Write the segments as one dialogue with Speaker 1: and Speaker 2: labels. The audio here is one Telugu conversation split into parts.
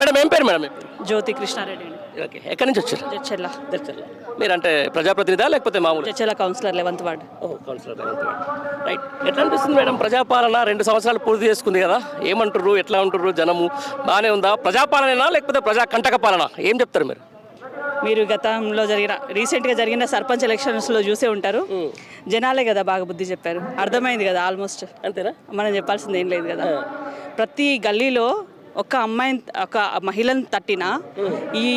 Speaker 1: మేడం ఏం పేరు మేడం?
Speaker 2: జ్యోతి కృష్ణారెడ్డి అండి.
Speaker 1: ఓకే, ఎక్కడి నుంచి వచ్చారు?
Speaker 2: జడ్చెల్ల
Speaker 1: మీరు అంటే ప్రజాప్రతినిధా లేకపోతే మామూలు?
Speaker 2: Jadcherla councillor 11th ward.
Speaker 1: Councillor right. ఎట్లా అనిపిస్తుంది మేడం ప్రజాపాలన 2 సంవత్సరాలు పూర్తి చేసుకుంది కదా, ఏమంటారు, ఎట్లా ఉంటుర్రు జనము? బాగానే ఉందా? ప్రజాపాలన లేకపోతే ప్రజా కంటక పాలన, ఏం చెప్తారు మీరు?
Speaker 2: మీరు గతంలో రీసెంట్గా జరిగిన సర్పంచ్ ఎలక్షన్స్లో చూసే ఉంటారు. జనాలే కదా బాగా బుద్ధి చెప్పారు, అర్థమైంది కదా ఆల్మోస్ట్.
Speaker 1: అంతేనా?
Speaker 2: మనం చెప్పాల్సింది ఏం లేదు కదా. ప్రతి గల్లీలో ఒక అమ్మాయిని, ఒక మహిళను తట్టినా ఈ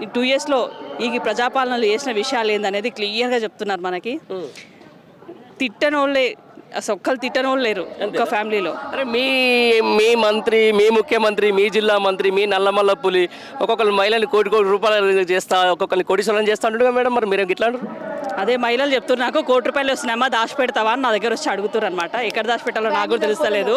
Speaker 2: 2 yearsలో ఈ ప్రజాపాలనలు చేసిన విషయాలు ఏందనేది క్లియర్గా చెప్తున్నారు మనకి. తిట్టనోళ్ళే, అసలు ఒక్కరు తిట్టనోళ్ళు లేరు ఒక ఫ్యామిలీలో.
Speaker 1: అరే మీ మంత్రి, మీ ముఖ్యమంత్రి, మీ జిల్లా మంత్రి, మీ నల్లమల్ల పులి ఒక్కొక్కరు మహిళని కోటి రూపాయలు చేస్తా, ఒక్కొక్కరిని కోటీశ్వరం చేస్తా అంటారు మేడం. మరి మీరు ఇట్లా అంటారు?
Speaker 2: అదే మహిళలు చెప్తున్నారు, నాకు ₹1 వస్తున్నాయమ్మా దాచిపెడతావా అని నా దగ్గర వచ్చి అడుగుతారు అనమాట. ఎక్కడ దాచిపెట్టాలో నాకు కూడా తెలుస్తలేదు.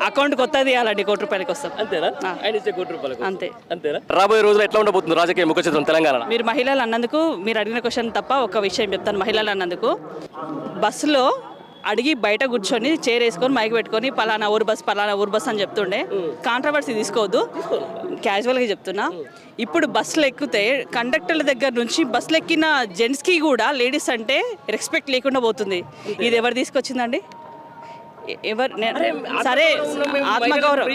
Speaker 2: అకౌంట్ కొత్తది ఇవ్వాలండి, ₹1 వస్తాం.
Speaker 1: అంతేనా? ఆయన ఇచ్చే ₹1
Speaker 2: అంతే.
Speaker 1: అంతేనా? రాబోయే రోజులు ఎట్లా ఉండబోతుంది రాజకీయ ముఖ చిత్రం తెలంగాణ?
Speaker 2: మీరు మహిళలు అన్నందుకు, మీరు అడిగిన క్వశ్చన్ తప్ప ఒక విషయం చెప్తాను. మహిళలు అన్నందుకు బస్సులో అడిగి బయట కూర్చొని చైర్ వేసుకొని మైక్ పెట్టుకొని పలానా ఊరు బస్ అని చెప్తుండే. కాంట్రవర్సీ తీసుకోవద్దు, క్యాజువల్గా చెప్తున్నా. ఇప్పుడు బస్సులు ఎక్కితే కండక్టర్ల దగ్గర నుంచి బస్సులు ఎక్కిన జెంట్స్కి కూడా లేడీస్ అంటే రెస్పెక్ట్ లేకుండా పోతుంది. ఇది ఎవరు తీసుకొచ్చిందండి? ఎవరు? సరే, ఆత్మగౌరవం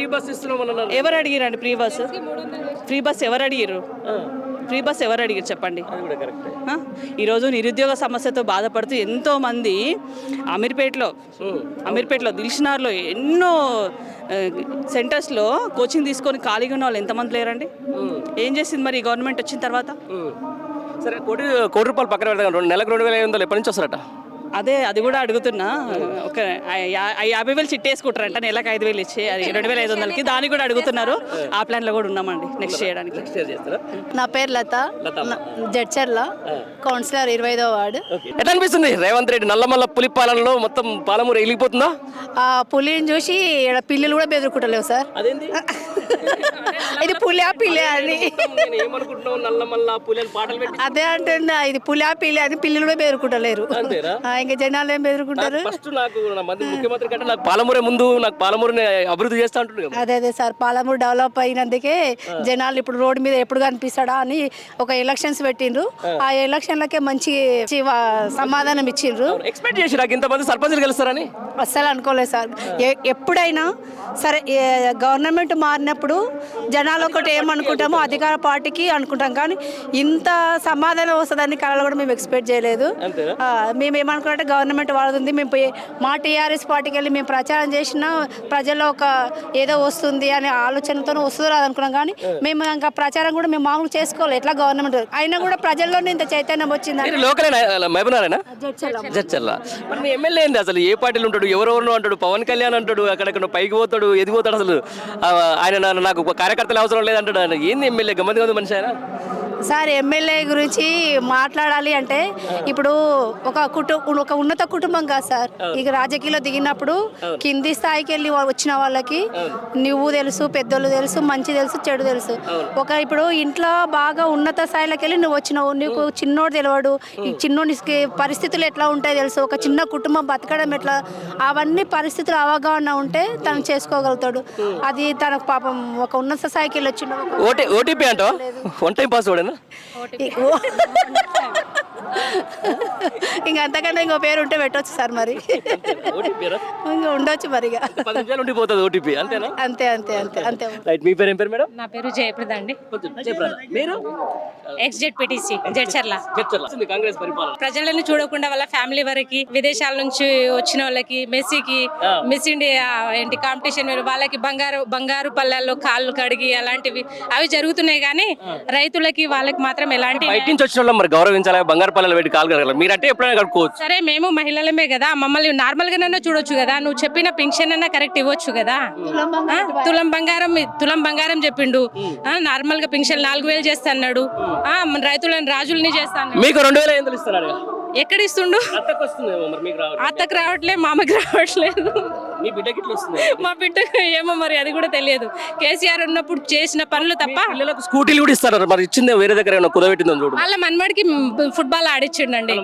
Speaker 2: ఎవరు అడిగిరండి? ఫ్రీ బస్ ఎవరు అడిగారు? ఫ్రీ బస్ ఎవరు అడిగారు చెప్పండి. ఈరోజు నిరుద్యోగ సమస్యతో బాధపడుతూ ఎంతోమంది అమీర్పేటలో దిల్షునార్లో ఎన్నో సెంటర్స్లో కోచింగ్ తీసుకొని ఖాళీగా ఉన్న వాళ్ళు ఎంతమంది లేరండి? ఏం చేసింది మరి గవర్నమెంట్ వచ్చిన తర్వాత?
Speaker 1: సరే, కోటి రూపాయలు పక్కన పెడతాం, నెలకు 2,500 ఎప్పటి నుంచి వస్తారట?
Speaker 2: అది కూడా అడుగుతున్నా. ఒక 50,000 చిట్టేసుకుంటారంట, నెలకు 5,000 ఇచ్చి, అది 2,500కి. దానికి కూడా అడుగుతున్నారు. ఆ ప్లాన్లో కూడా ఉన్నామండి నెక్స్ట్ చేయడానికి.
Speaker 3: నా పేరు లత, జడ్చర్ల కౌన్సిలర్ 25వ వార్డు.
Speaker 1: ఎట్లా అనిపిస్తుంది రేవంత్ రెడ్డి నల్లమల్ల పులి పాలనలో? మొత్తం పాలమూరు వెళ్ళిపోతుందా?
Speaker 3: ఆ పులిని చూసి పిల్లలు కూడా బెదురుకుంటలేవు సార్.
Speaker 1: అదేంటి
Speaker 3: ఇది పులి అని అదే అంటున్నా, ఇది పులి అని పిల్లలు కూడా బెదురుకుంటలేరు. ఇంకా జనాలు ఏం బెదురుకుంటారు?
Speaker 1: ముఖ్యమంత్రి కంటే నాకు పాలమూరే ముందు, నాకు పాలమూరుని అభివృద్ధి చేస్తా అంటున్నారు.
Speaker 3: అదే సార్, పాలమూరు డెవలప్ అయినందుకే జనాలు ఇప్పుడు రోడ్డు మీద ఎప్పుడు కనిపిస్తాడా అని ఒక ఎలక్షన్స్ పెట్టిండ్రు. ఆ ఎలక్షన్లకే మంచి సమాధానం ఇచ్చిండ్రు.
Speaker 1: ఎక్స్పెక్ట్ చేసి నాకు ఇంతమంది సర్పంచులు గెలుస్తారని
Speaker 3: అస్సలు అనుకోలేదు సార్. ఎప్పుడైనా సరే గవర్నమెంట్ మారినప్పుడు జనాలు ఒకటి ఏమనుకుంటామో అధికార పార్టీకి అనుకుంటాం, కానీ ఇంత సమాధానం వస్తుందని కళలు కూడా మేము ఎక్స్పెక్ట్ చేయలేదు. మేము ఏమనుకున్నట్టే గవర్నమెంట్ వాడుతుంది, మేము మా టీఆర్ఎస్ పార్టీకి వెళ్ళి మేము ప్రచారం చేసినా ప్రజల్లో ఒక ఏదో వస్తుంది అనే ఆలోచనతో వస్తుందో రాదనుకున్నాం, కానీ మేము ఇంకా ప్రచారం కూడా మేము మామూలు చేసుకోవాలి. ఎట్లా గవర్నమెంట్ అయినా కూడా ప్రజల్లోనే ఇంత చైతన్యం వచ్చింది.
Speaker 1: ఎమ్మెల్యే ఏంది అసలు? ఏ పార్టీలు ఉంటాడు? ఎవరెవరు అంటాడు? పవన్ కళ్యాణ్ అంటాడు, అక్కడెక్కడ పైకి పోతాడు, ఎదిగిపోతాడు. అసలు ఆయన నాకు కార్యకర్తలు అవసరం లేదంటాడు. ఆయన ఏంది ఎమ్మెల్యే? గమ్మతి మనిషి ఆయన.
Speaker 3: సార్, ఎమ్మెల్యే గురించి మాట్లాడాలి అంటే ఇప్పుడు ఒక ఉన్నత కుటుంబం కాదు సార్. ఇక రాజకీయాల్లో దిగినప్పుడు కింది స్థాయికి వెళ్ళి వచ్చిన వాళ్ళకి నువ్వు తెలుసు, పెద్దోళ్ళు తెలుసు, మంచి తెలుసు, చెడు తెలుసు. ఇప్పుడు ఇంట్లో బాగా ఉన్నత స్థాయిలోకి వెళ్ళి నువ్వు వచ్చినావు, నీకు చిన్నోడు తెలియడు, చిన్నోడికి పరిస్థితులు ఎట్లా ఉంటాయో తెలుసు, ఒక చిన్న కుటుంబం బతకడం ఎట్లా, అవన్నీ పరిస్థితులు అవగాహన ఉంటే తను చేసుకోగలుగుతాడు. అది తనకు పాపం ఒక ఉన్నత స్థాయికి వెళ్ళి వచ్చిన
Speaker 1: ఓటీపీ అంటా వన్ టైం పాస్వర్డ్
Speaker 3: ఇంకా అంతకంటే ఇంకో పేరు ఉంటే పెట్టవచ్చు సార్. మరి ఇంకా ఉండొచ్చు మరి. అంతే అంతే అంతే అంతే.
Speaker 1: మీ పేరు ఏం పేరు మేడం?
Speaker 4: నా పేరు జయప్రద అండి. ఎక్స్-జెడ్పీటీసీ జడ్చర్ల.
Speaker 1: కాంగ్రెస్ పరిపాలన
Speaker 4: ప్రజలను చూడకుండా వాళ్ళ ఫ్యామిలీ వరకు విదేశాల నుంచి వచ్చిన వాళ్ళకి మెస్సీకి మిస్ ఇండియా ఏంటి కాంపిటీషన్ వాళ్ళకి బంగారు పళ్ళల్లో కాళ్ళు కడిగి అలాంటివి అవి జరుగుతున్నాయి, కానీ రైతులకి వాళ్ళకి మాత్రం ఎలాంటి
Speaker 1: బయట నుంచి వచ్చిన వాళ్ళు మరి గౌరవించాలి, బంగారు పళ్ళలో పెట్టి కాలు కడగాలి. మీరంటే ఎప్పుడైనా కడుక్కోవచ్చు.
Speaker 4: సరే, మేము మహిళలమే కదా, మమ్మల్ని నార్మల్ గానే చూడొచ్చు కదా, నువ్వు చెప్పిన పెన్షన్ అన్నా కరెక్ట్ ఇవ్వచ్చు కదా. తులం బంగారం చెప్పిండు, నార్మల్ గా పెన్షన్ 4,000 చేస్తా అన్నాడు, రైతులను రాజుల్ని చేస్తాను.
Speaker 1: మీకు 2,500 ఇస్తున్నాడు.
Speaker 4: ఎక్కడ ఇస్తుండు? అత్తకు రావట్లేదు, మామకి రావట్లేదు.
Speaker 1: మీ బిడ్డకి ఇట్లా వస్తుంది
Speaker 4: మా బిడ్డకు ఏమో మరి అది కూడా తెలియదు. కేసీఆర్ ఉన్నప్పుడు చేసిన పనులు తప్ప
Speaker 1: పిల్లలకు స్కూటీలు కూడా ఇస్తారు మరి ఇచ్చిందే వేరే దగ్గర ఏమైనా కుదబెట్టిందని చూడు
Speaker 4: వాళ్ళ మనమడికి ఫుట్బాల్ ఆడిచ్చిండండి.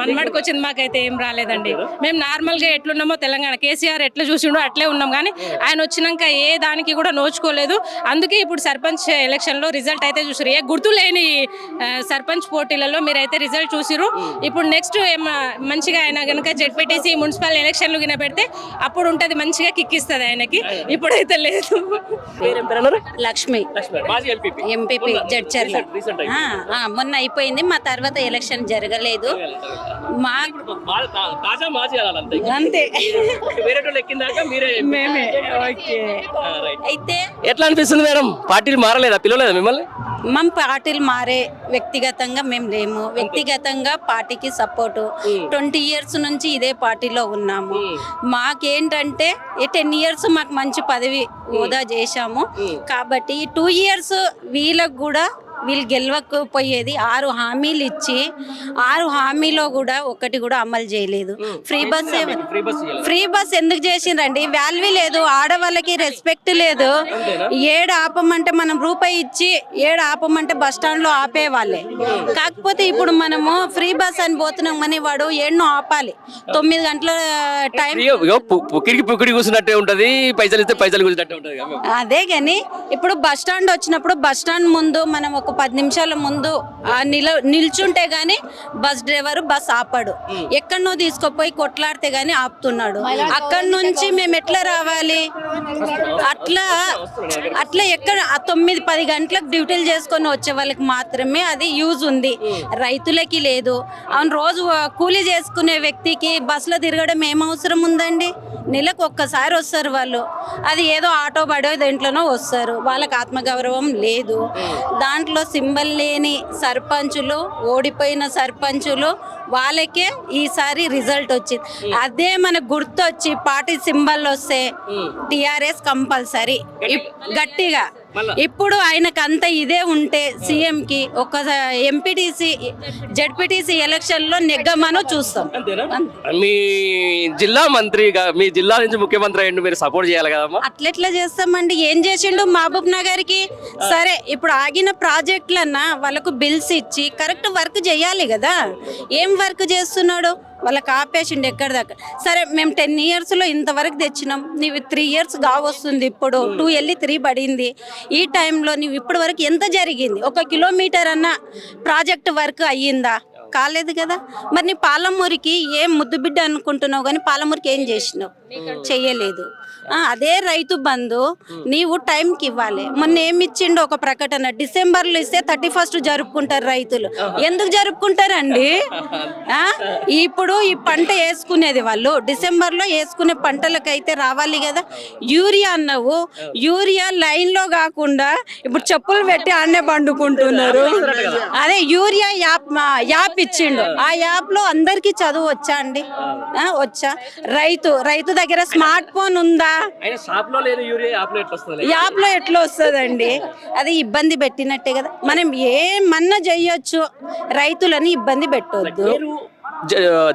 Speaker 4: మనమడికి వచ్చింది, మాకైతే ఏం రాలేదండి. మేము నార్మల్ గా ఎట్లున్నామో తెలంగాణ కేసీఆర్ ఎట్లా చూసిండో అట్లే ఉన్నాం, కానీ ఆయన వచ్చినాక ఏ దానికి కూడా నోచుకోలేదు. అందుకే ఇప్పుడు సర్పంచ్ ఎలక్షన్ లో రిజల్ట్ అయితే చూసారు. ఏ గుర్తు లేని సర్పంచ్ పోటీలలో మీరైతే రిజల్ట్ చూసిరు. ఇప్పుడు నెక్స్ట్ మంచిగా ఆయన కనుక జెడ్పీటీసీ మున్సిపల్ ఎలక్షన్లు గిన పెడితే అప్పుడు ఉంటది, మంచిగా కిక్కిస్తుంది ఆయనకి. ఇప్పుడైతే లేదు.
Speaker 1: పేరేం పేరు అన్నారు?
Speaker 5: లక్ష్మి
Speaker 1: మాజీ ఎంపీపీ
Speaker 5: ఎంపీపీ జడ్చర్ల
Speaker 1: రీసెంట్
Speaker 5: మొన్న అయిపోయింది. మా తర్వాత ఎలక్షన్ జరగలేదు. మా
Speaker 1: తాజా మాజీ అనాలంతే.
Speaker 5: అంతే
Speaker 1: వేరే వాళ్ళు ఎక్కిందాక మీరే
Speaker 5: మేమే ఓకే. అయితే
Speaker 1: ఎట్లా అనిపిస్తుంది మేడం? పార్టీలు మారలేదా, పిలవలేదా మిమ్మల్ని?
Speaker 5: మనం పార్టీలు మారే వ్యక్తిగతంగా మేము లేము. వ్యక్తిగతంగా పార్టీకి సపోర్టు 20 years నుంచి ఇదే పార్టీలో ఉన్నాము. మాకేంటంటే 10 years మాకు మంచి పదవి హోదా చేశాము కాబట్టి ఈ 2 years వీళ్ళకు కూడా వీళ్ళు గెలవకపోయేది 6 హామీలు ఇచ్చి 6 హామీలో కూడా ఒకటి కూడా అమలు చేయలేదు. ఫ్రీ బస్ ఎందుకు చేసిండ్రండి? వాల్యూ లేదు, ఆడవాళ్ళకి రెస్పెక్ట్ లేదు. 7 ఆపమంటే మనం రూపాయి ఇచ్చి 7 ఆపమంటే బస్ స్టాండ్ లో ఆపేవాళ్ళే. కాకపోతే ఇప్పుడు మనము ఫ్రీ బస్ అని పోతున్నాం అని వాడు ఎన్నో ఆపాలి. 9 గంటల టైం
Speaker 1: పుక్కిడికి కూర్చున్నట్టే ఉంటది, పైసలు ఇస్తే పైసలు కూర్చున్నట్టే ఉంటది.
Speaker 5: అదే కానీ ఇప్పుడు బస్ స్టాండ్ వచ్చినప్పుడు బస్ స్టాండ్ ముందు మనం ఒక 10 నిమిషాల ముందు నిల్చుంటే గానీ బస్ డ్రైవర్ బస్ ఆపాడు. ఎక్కడనో తీసుకుపోయి కొట్లాడితే గానీ ఆపుతున్నాడు. అక్కడ నుంచి మేము ఎట్లా రావాలి? అట్లా ఎక్కడ 9-10 గంటలకు డ్యూటీలు చేసుకొని వచ్చే వాళ్ళకి మాత్రమే అది యూజ్ ఉంది, రైతులకి లేదు. అవును, రోజు కూలీ చేసుకునే వ్యక్తికి బస్సులో తిరగడం ఏం అవసరం ఉందండి? నెలకు ఒక్కసారి వస్తారు వాళ్ళు, అది ఏదో ఆటో బడో దేంట్లోనో వస్తారు. వాళ్ళకి ఆత్మగౌరవం లేదు. దాంట్లో సింబల్ లేని సర్పంచులు, ఓడిపోయిన సర్పంచులు వాళ్ళకే ఈసారి రిజల్ట్ వచ్చింది. అదే మనకు గుర్తొచ్చి పార్టీ సింబల్ వస్తే టిఆర్ఎస్ కంపల్సరీ గట్టిగా. ఇప్పుడు ఆయనకు అంత ఇదే ఉంటే సీఎం కి ఒక ఎంపీటీసీ జెడ్పీటీసీ ఎలక్షన్ లో నెగ్గమనో చూస్తాం.
Speaker 1: మీ జిల్లా మంత్రిగా, మీ జిల్లా నుంచి ముఖ్యమంత్రి అయ్యిండు, మీరు సపోర్ట్ చేయాలి కదమ్మా.
Speaker 5: అట్లెట్లా చేస్తామండి? ఏం చేసిండు మహబూబ్ నగర్ కి? సరే, ఇప్పుడు ఆగిన ప్రాజెక్టులన్నా వాళ్ళకు బిల్స్ ఇచ్చి కరెక్ట్ వర్క్ చేయాలి కదా. ఏం వర్క్ చేస్తున్నాడు? వాళ్ళకి ఆపేసిండు ఎక్కడ దాకా. సరే, మేము 10 years లో ఇంతవరకు తెచ్చినాం, నీవు 3 years కావస్తుంది. ఇప్పుడు 2 వెళ్ళి 3 పడింది. ఈ టైంలో నీవు ఇప్పటి వరకు ఎంత జరిగింది? 1 kilometer అన్న ప్రాజెక్ట్ వర్క్ అయ్యిందా? కాలేదు కదా. మరి నీ పాలమూరికి ఏం ముద్దు బిడ్డ అనుకుంటున్నావు, కానీ పాలమూరికి ఏం చేసినావు? చెయ్యలేదు. అదే రైతు బంధు నీవు టైంకి ఇవ్వాలి. మొన్న ఏమి ఇచ్చిండో ఒక ప్రకటన, డిసెంబర్లో ఇస్తే 31st జరుపుకుంటారు రైతులు. ఎందుకు జరుపుకుంటారండి? ఇప్పుడు ఈ పంట వేసుకునేది వాళ్ళు డిసెంబర్లో వేసుకునే పంటలకైతే రావాలి కదా. యూరియా అన్నావు, యూరియా లైన్లో కాకుండా ఇప్పుడు చెప్పులు పెట్టి ఆడనే పండుకుంటున్నారు. అదే యూరియా యాప్ ఇచ్చిండు. ఆ యాప్లో అందరికీ చదువు వచ్చా అండి? వచ్చా? రైతు దగ్గర స్మార్ట్ ఫోన్ ఉందా? యాప్ లో ఎట్లా వస్తుందండి? అది ఇబ్బంది పెట్టినట్టే కదా. మనం ఏమన్నా చెయ్యొచ్చు, రైతులని ఇబ్బంది పెట్టొద్దు.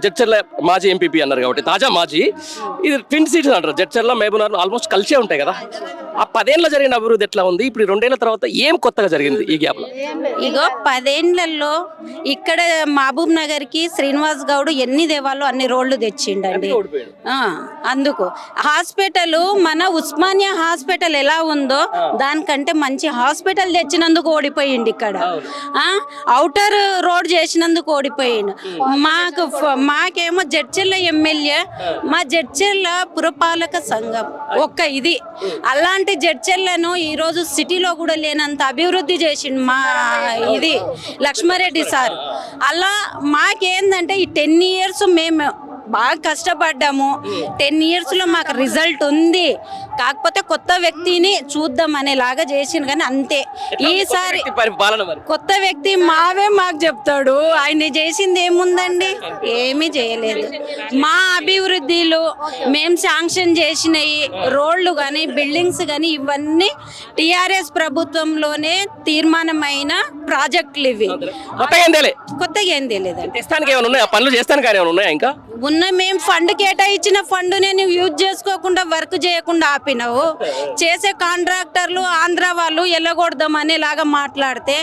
Speaker 1: జడ్చర్ల మాజీ ఎంపీపీ అన్నారు కాబట్టి తాజా మాజీ, ఇది ట్విన్ సీట్స్ అంటారు. జడ్చర్ల మహబూబ్నగర్ ఆల్మోస్ట్ కలిసే ఉంటాయి కదా. ఆ 10 ఏళ్ళ జరిగిన అభివృద్ధి ఎట్లా ఉంది? ఇప్పుడు 2 ఏళ్ల తర్వాత ఏం కొత్తగా జరిగింది ఈ గ్యాప్ లో?
Speaker 5: ఇగో 10 ఏళ్లలో ఇక్కడ మహబూబ్ నగర్ కి శ్రీనివాస్ గౌడ్ ఎన్ని దేవాలో అన్ని రోడ్లు తెచ్చిండండి. అందుకు హాస్పిటల్, మన ఉస్మానియా హాస్పిటల్ ఎలా ఉందో దానికంటే మంచి హాస్పిటల్ తెచ్చినందుకు ఓడిపోయింది. ఇక్కడ ఔటర్ రోడ్ చేసినందుకు ఓడిపోయింది. మాకేమో జడ్చర్ల ఎమ్మెల్యే, మా జడ్చర్ల పురపాలక సంఘం ఒక్క ఇది. అలాంటి జడ్చర్లను ఈరోజు సిటీలో కూడా లేనంత అభివృద్ధి చేసిండు మా ఇది లక్ష్మారెడ్డి సార్. అలా మాకేందంటే ఈ 10 years మేము బాగా కష్టపడ్డాము. 10 years లో మాకు రిజల్ట్ ఉంది. కాకపోతే కొత్త వ్యక్తిని చూద్దాం అనేలాగా చేసిండు, కానీ అంతే. ఈసారి కొత్త వ్యక్తి మాకు చెప్తాడు, ఆయన చేసింది ఏముందండి? ఏమీ చేయలేదు. మా అభివృద్ధిలో మేము శాంక్షన్ చేసినవి రోడ్లు కానీ బిల్డింగ్స్ కానీ ఇవన్నీ టిఆర్ఎస్ ప్రభుత్వంలోనే తీర్మానమైన ప్రాజెక్టులు ఇవి. కొత్తగా ఏం తెలియదు.
Speaker 1: పనులు చేస్తాను కానీ ఇంకా
Speaker 5: మొన్న మేము ఫండ్ కేటాయించిన ఫండ్ నేను యూజ్ చేసుకోకుండా వర్క్ చేయకుండా ఆపినావు. చేసే కాంట్రాక్టర్లు ఆంధ్ర వాళ్ళు ఎల్లగొడదామని లాగా మాట్లాడితే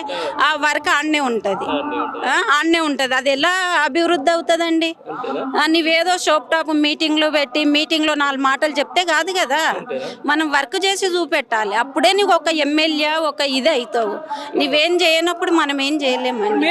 Speaker 5: ఆ వర్క్ ఆడనే ఉంటుంది, ఆడనే ఉంటుంది. అది ఎలా అభివృద్ధి అవుతుందండి? నువ్వేదో షోప్ టాప్ మీటింగ్లో పెట్టి మీటింగ్లో 4 మాటలు చెప్తే కాదు కదా, మనం వర్క్ చేసి చూపెట్టాలి. అప్పుడే నీకు ఒక ఎమ్మెల్యే ఒక ఇది అవుతావు. నువ్వేం చేయనప్పుడు మనం ఏం చేయలేమండి.